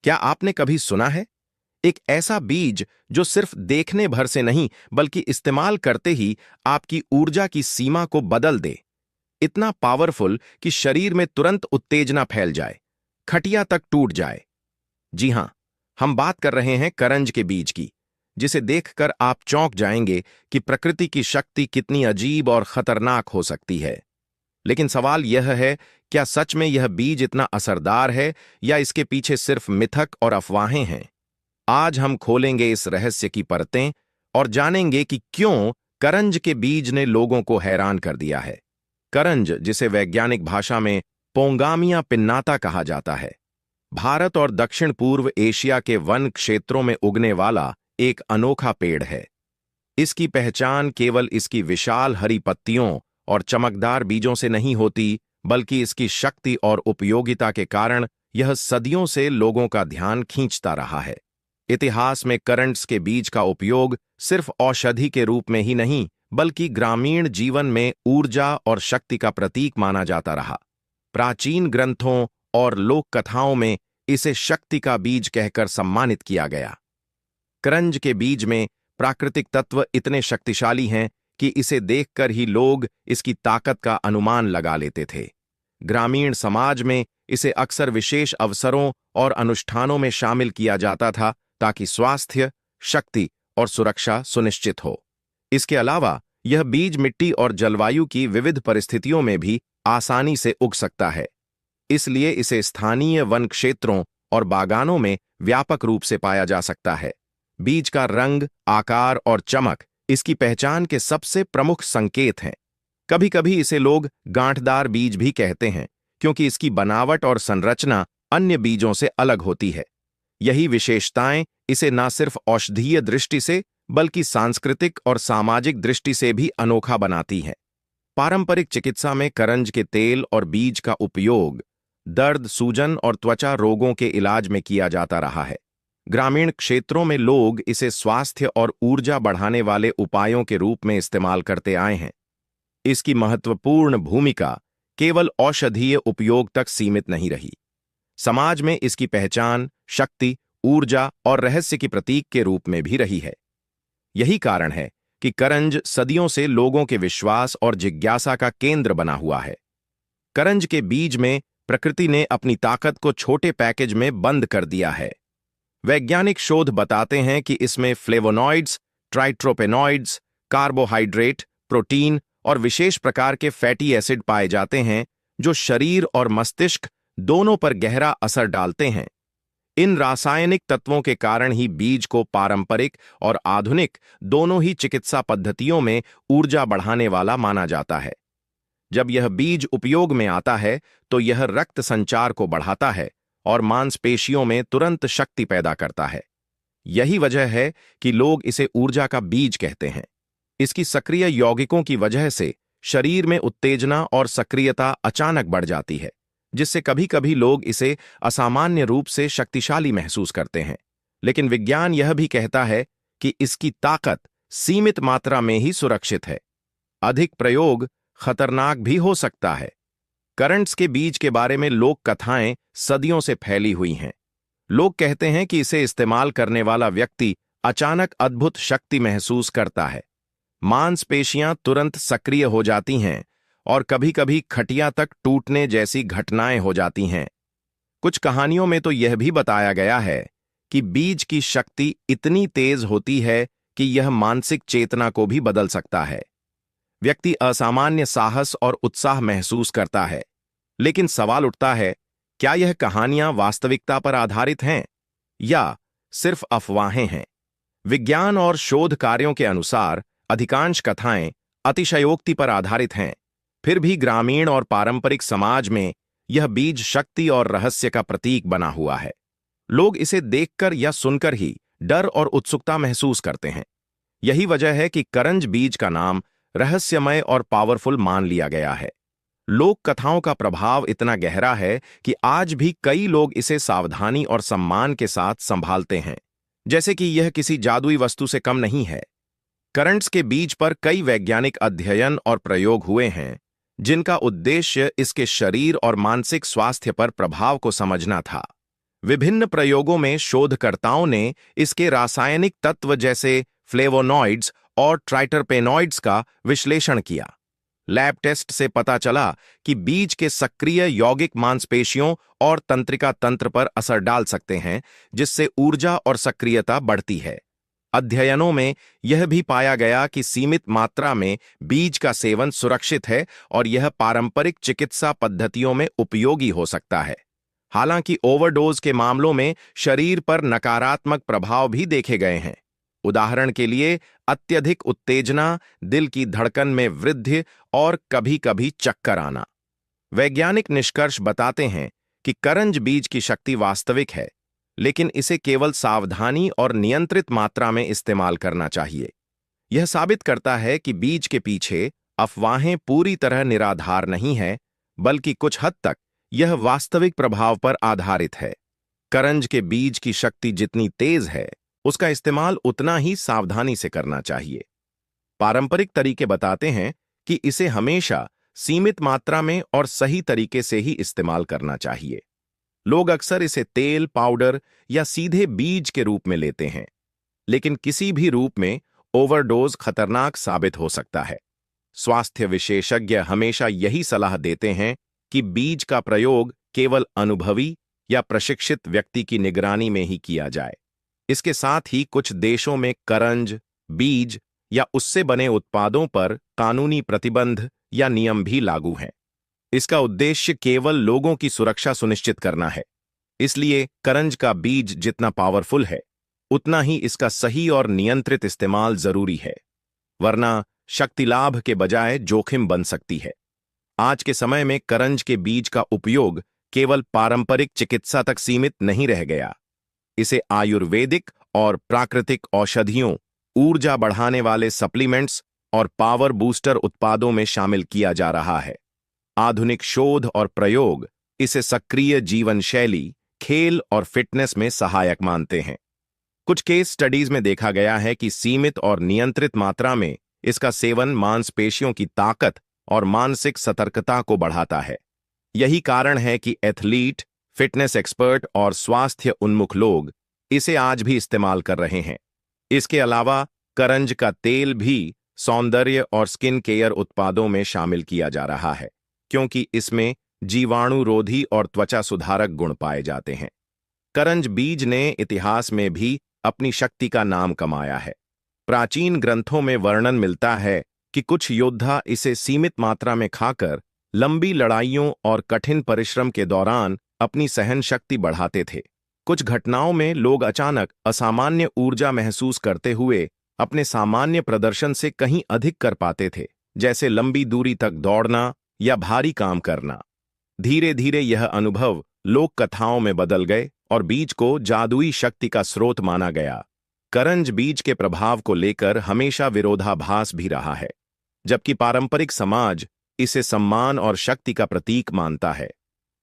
क्या आपने कभी सुना है एक ऐसा बीज जो सिर्फ देखने भर से नहीं बल्कि इस्तेमाल करते ही आपकी ऊर्जा की सीमा को बदल दे? इतना पावरफुल कि शरीर में तुरंत उत्तेजना फैल जाए, खटिया तक टूट जाए। जी हां, हम बात कर रहे हैं करंज के बीज की, जिसे देखकर आप चौंक जाएंगे कि प्रकृति की शक्ति कितनी अजीब और खतरनाक हो सकती है। लेकिन सवाल यह है, क्या सच में यह बीज इतना असरदार है या इसके पीछे सिर्फ मिथक और अफवाहें हैं? आज हम खोलेंगे इस रहस्य की परतें और जानेंगे कि क्यों करंज के बीज ने लोगों को हैरान कर दिया है। करंज, जिसे वैज्ञानिक भाषा में पोंगामिया पिन्नाता कहा जाता है, भारत और दक्षिण पूर्व एशिया के वन क्षेत्रों में उगने वाला एक अनोखा पेड़ है। इसकी पहचान केवल इसकी विशाल हरी पत्तियों और चमकदार बीजों से नहीं होती, बल्कि इसकी शक्ति और उपयोगिता के कारण यह सदियों से लोगों का ध्यान खींचता रहा है। इतिहास में करंट्स के बीज का उपयोग सिर्फ औषधि के रूप में ही नहीं, बल्कि ग्रामीण जीवन में ऊर्जा और शक्ति का प्रतीक माना जाता रहा। प्राचीन ग्रंथों और लोक कथाओं में इसे शक्ति का बीज कहकर सम्मानित किया गया। करंज के बीज में प्राकृतिक तत्व इतने शक्तिशाली हैं कि इसे देखकर ही लोग इसकी ताकत का अनुमान लगा लेते थे। ग्रामीण समाज में इसे अक्सर विशेष अवसरों और अनुष्ठानों में शामिल किया जाता था, ताकि स्वास्थ्य, शक्ति और सुरक्षा सुनिश्चित हो। इसके अलावा यह बीज मिट्टी और जलवायु की विविध परिस्थितियों में भी आसानी से उग सकता है। इसलिए इसे स्थानीय वन क्षेत्रों और बागानों में व्यापक रूप से पाया जा सकता है। बीज का रंग, आकार और चमक इसकी पहचान के सबसे प्रमुख संकेत हैं। कभी-कभी इसे लोग गांठदार बीज भी कहते हैं, क्योंकि इसकी बनावट और संरचना अन्य बीजों से अलग होती है। यही विशेषताएं इसे न सिर्फ औषधीय दृष्टि से, बल्कि सांस्कृतिक और सामाजिक दृष्टि से भी अनोखा बनाती हैं। पारंपरिक चिकित्सा में करंज के तेल और बीज का उपयोग दर्द, सूजन और त्वचा रोगों के इलाज में किया जाता रहा है। ग्रामीण क्षेत्रों में लोग इसे स्वास्थ्य और ऊर्जा बढ़ाने वाले उपायों के रूप में इस्तेमाल करते आए हैं। इसकी महत्वपूर्ण भूमिका केवल औषधीय उपयोग तक सीमित नहीं रही। समाज में इसकी पहचान शक्ति, ऊर्जा और रहस्य की प्रतीक के रूप में भी रही है। यही कारण है कि करंज सदियों से लोगों के विश्वास और जिज्ञासा का केंद्र बना हुआ है। करंज के बीज में प्रकृति ने अपनी ताकत को छोटे पैकेज में बंद कर दिया है। वैज्ञानिक शोध बताते हैं कि इसमें फ्लेवोनॉइड्स, ट्राइट्रोपेनॉइड्स, कार्बोहाइड्रेट, प्रोटीन और विशेष प्रकार के फैटी एसिड पाए जाते हैं, जो शरीर और मस्तिष्क दोनों पर गहरा असर डालते हैं। इन रासायनिक तत्वों के कारण ही बीज को पारंपरिक और आधुनिक दोनों ही चिकित्सा पद्धतियों में ऊर्जा बढ़ाने वाला माना जाता है। जब यह बीज उपयोग में आता है तो यह रक्त संचार को बढ़ाता है और मांसपेशियों में तुरंत शक्ति पैदा करता है। यही वजह है कि लोग इसे ऊर्जा का बीज कहते हैं। इसकी सक्रिय यौगिकों की वजह से शरीर में उत्तेजना और सक्रियता अचानक बढ़ जाती है, जिससे कभी-कभी लोग इसे असामान्य रूप से शक्तिशाली महसूस करते हैं। लेकिन विज्ञान यह भी कहता है कि इसकी ताकत सीमित मात्रा में ही सुरक्षित है। अधिक प्रयोग खतरनाक भी हो सकता है। करंट्स के बीज के बारे में लोक कथाएं सदियों से फैली हुई हैं। लोग कहते हैं कि इसे इस्तेमाल करने वाला व्यक्ति अचानक अद्भुत शक्ति महसूस करता है, मांसपेशियां तुरंत सक्रिय हो जाती हैं और कभी-कभी खटिया तक टूटने जैसी घटनाएं हो जाती हैं। कुछ कहानियों में तो यह भी बताया गया है कि बीज की शक्ति इतनी तेज होती है कि यह मानसिक चेतना को भी बदल सकता है। व्यक्ति असामान्य साहस और उत्साह महसूस करता है। लेकिन सवाल उठता है, क्या यह कहानियां वास्तविकता पर आधारित हैं या सिर्फ अफवाहें हैं? विज्ञान और शोध कार्यों के अनुसार अधिकांश कथाएं अतिशयोक्ति पर आधारित हैं। फिर भी ग्रामीण और पारंपरिक समाज में यह बीज शक्ति और रहस्य का प्रतीक बना हुआ है। लोग इसे देखकर या सुनकर ही डर और उत्सुकता महसूस करते हैं। यही वजह है कि करंज बीज का नाम रहस्यमय और पावरफुल मान लिया गया है। लोक कथाओं का प्रभाव इतना गहरा है कि आज भी कई लोग इसे सावधानी और सम्मान के साथ संभालते हैं, जैसे कि यह किसी जादुई वस्तु से कम नहीं है। करंट्स के बीज पर कई वैज्ञानिक अध्ययन और प्रयोग हुए हैं, जिनका उद्देश्य इसके शरीर और मानसिक स्वास्थ्य पर प्रभाव को समझना था। विभिन्न प्रयोगों में शोधकर्ताओं ने इसके रासायनिक तत्व जैसे फ्लेवोनॉइड्स और ट्राइटरपेनॉइड्स का विश्लेषण किया। लैब टेस्ट से पता चला कि बीज के सक्रिय यौगिक मांसपेशियों और तंत्रिका तंत्र पर असर डाल सकते हैं, जिससे ऊर्जा और सक्रियता बढ़ती है। अध्ययनों में यह भी पाया गया कि सीमित मात्रा में बीज का सेवन सुरक्षित है और यह पारंपरिक चिकित्सा पद्धतियों में उपयोगी हो सकता है। हालांकि ओवरडोज के मामलों में शरीर पर नकारात्मक प्रभाव भी देखे गए हैं। उदाहरण के लिए अत्यधिक उत्तेजना, दिल की धड़कन में वृद्धि और कभी-कभी चक्कर आना। वैज्ञानिक निष्कर्ष बताते हैं कि करंज बीज की शक्ति वास्तविक है, लेकिन इसे केवल सावधानी और नियंत्रित मात्रा में इस्तेमाल करना चाहिए। यह साबित करता है कि बीज के पीछे अफवाहें पूरी तरह निराधार नहीं है, बल्कि कुछ हद तक यह वास्तविक प्रभाव पर आधारित है। करंज के बीज की शक्ति जितनी तेज है, उसका इस्तेमाल उतना ही सावधानी से करना चाहिए। पारंपरिक तरीके बताते हैं कि इसे हमेशा सीमित मात्रा में और सही तरीके से ही इस्तेमाल करना चाहिए। लोग अक्सर इसे तेल, पाउडर या सीधे बीज के रूप में लेते हैं, लेकिन किसी भी रूप में ओवरडोज खतरनाक साबित हो सकता है। स्वास्थ्य विशेषज्ञ हमेशा यही सलाह देते हैं कि बीज का प्रयोग केवल अनुभवी या प्रशिक्षित व्यक्ति की निगरानी में ही किया जाए। इसके साथ ही कुछ देशों में करंज, बीज या उससे बने उत्पादों पर कानूनी प्रतिबंध या नियम भी लागू हैं। इसका उद्देश्य केवल लोगों की सुरक्षा सुनिश्चित करना है। इसलिए करंज का बीज जितना पावरफुल है, उतना ही इसका सही और नियंत्रित इस्तेमाल जरूरी है, वरना शक्ति लाभ के बजाय जोखिम बन सकती है। आज के समय में करंज के बीज का उपयोग केवल पारंपरिक चिकित्सा तक सीमित नहीं रह गया। इसे आयुर्वेदिक और प्राकृतिक औषधियों, ऊर्जा बढ़ाने वाले सप्लीमेंट्स और पावर बूस्टर उत्पादों में शामिल किया जा रहा है। आधुनिक शोध और प्रयोग इसे सक्रिय जीवन शैली, खेल और फिटनेस में सहायक मानते हैं। कुछ केस स्टडीज में देखा गया है कि सीमित और नियंत्रित मात्रा में इसका सेवन मांसपेशियों की ताकत और मानसिक सतर्कता को बढ़ाता है। यही कारण है कि एथलीट, फिटनेस एक्सपर्ट और स्वास्थ्य उन्मुख लोग इसे आज भी इस्तेमाल कर रहे हैं। इसके अलावा करंज का तेल भी सौंदर्य और स्किन केयर उत्पादों में शामिल किया जा रहा है, क्योंकि इसमें जीवाणुरोधी और त्वचा सुधारक गुण पाए जाते हैं। करंज बीज ने इतिहास में भी अपनी शक्ति का नाम कमाया है। प्राचीन ग्रंथों में वर्णन मिलता है कि कुछ योद्धा इसे सीमित मात्रा में खाकर लंबी लड़ाइयों और कठिन परिश्रम के दौरान अपनी सहन शक्ति बढ़ाते थे। कुछ घटनाओं में लोग अचानक असामान्य ऊर्जा महसूस करते हुए अपने सामान्य प्रदर्शन से कहीं अधिक कर पाते थे, जैसे लंबी दूरी तक दौड़ना या भारी काम करना। धीरे धीरे यह अनुभव लोक कथाओं में बदल गए और बीज को जादुई शक्ति का स्रोत माना गया। करंज बीज के प्रभाव को लेकर हमेशा विरोधाभास भी रहा है। जबकि पारंपरिक समाज इसे सम्मान और शक्ति का प्रतीक मानता है,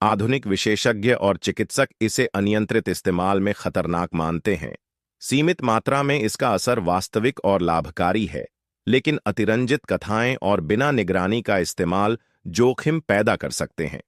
आधुनिक विशेषज्ञ और चिकित्सक इसे अनियंत्रित इस्तेमाल में खतरनाक मानते हैं। सीमित मात्रा में इसका असर वास्तविक और लाभकारी है, लेकिन अतिरंजित कथाएं और बिना निगरानी का इस्तेमाल जोखिम पैदा कर सकते हैं।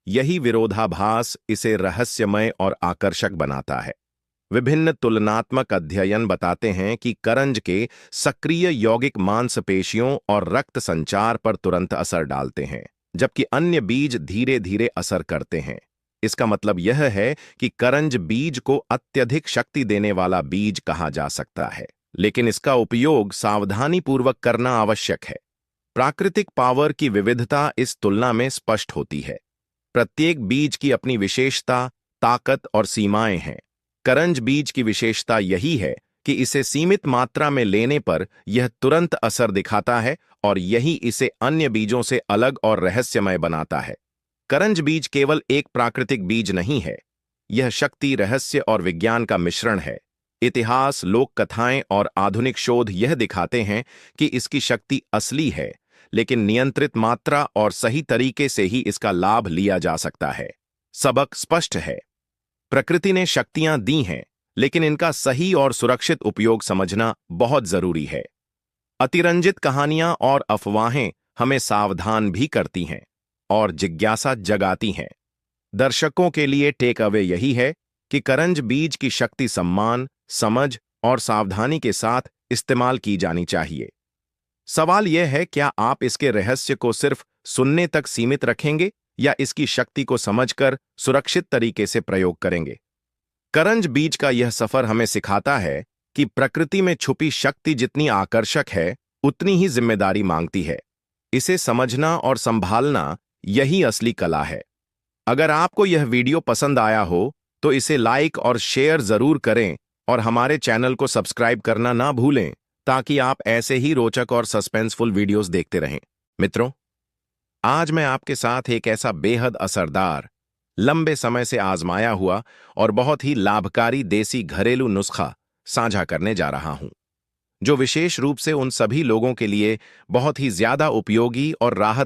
यही विरोधाभास इसे रहस्यमय और आकर्षक बनाता है। विभिन्न तुलनात्मक अध्ययन बताते हैं कि करंज के सक्रिय यौगिक मांसपेशियों और रक्त संचार पर तुरंत असर डालते हैं, जबकि अन्य बीज धीरे धीरे असर करते हैं। इसका मतलब यह है कि करंज बीज को अत्यधिक शक्ति देने वाला बीज कहा जा सकता है, लेकिन इसका उपयोग सावधानीपूर्वक करना आवश्यक है। प्राकृतिक पावर की विविधता इस तुलना में स्पष्ट होती है। प्रत्येक बीज की अपनी विशेषता, ताकत और सीमाएं हैं। करंज बीज की विशेषता यही है कि इसे सीमित मात्रा में लेने पर यह तुरंत असर दिखाता है और यही इसे अन्य बीजों से अलग और रहस्यमय बनाता है। करंज बीज केवल एक प्राकृतिक बीज नहीं है, यह शक्ति, रहस्य और विज्ञान का मिश्रण है। इतिहास, लोक कथाएं और आधुनिक शोध यह दिखाते हैं कि इसकी शक्ति असली है, लेकिन नियंत्रित मात्रा और सही तरीके से ही इसका लाभ लिया जा सकता है। सबक स्पष्ट है, प्रकृति ने शक्तियां दी हैं, लेकिन इनका सही और सुरक्षित उपयोग समझना बहुत जरूरी है। अतिरंजित कहानियां और अफवाहें हमें सावधान भी करती हैं और जिज्ञासा जगाती हैं। दर्शकों के लिए टेक अवे यही है कि करंज बीज की शक्ति सम्मान, समझ और सावधानी के साथ इस्तेमाल की जानी चाहिए। सवाल यह है, क्या आप इसके रहस्य को सिर्फ सुनने तक सीमित रखेंगे या इसकी शक्ति को समझकर सुरक्षित तरीके से प्रयोग करेंगे? करंज बीज का यह सफर हमें सिखाता है कि प्रकृति में छुपी शक्ति जितनी आकर्षक है, उतनी ही जिम्मेदारी मांगती है। इसे समझना और संभालना यही असली कला है। अगर आपको यह वीडियो पसंद आया हो तो इसे लाइक और शेयर जरूर करें और हमारे चैनल को सब्सक्राइब करना ना भूलें ताकि आप ऐसे ही रोचक और सस्पेंसफुल वीडियोस देखते रहें। मित्रों, आज मैं आपके साथ एक ऐसा बेहद असरदार, लंबे समय से आजमाया हुआ और बहुत ही लाभकारी देसी घरेलू नुस्खा साझा करने जा रहा हूं, जो विशेष रूप से उन सभी लोगों के लिए बहुत ही ज्यादा उपयोगी और राहत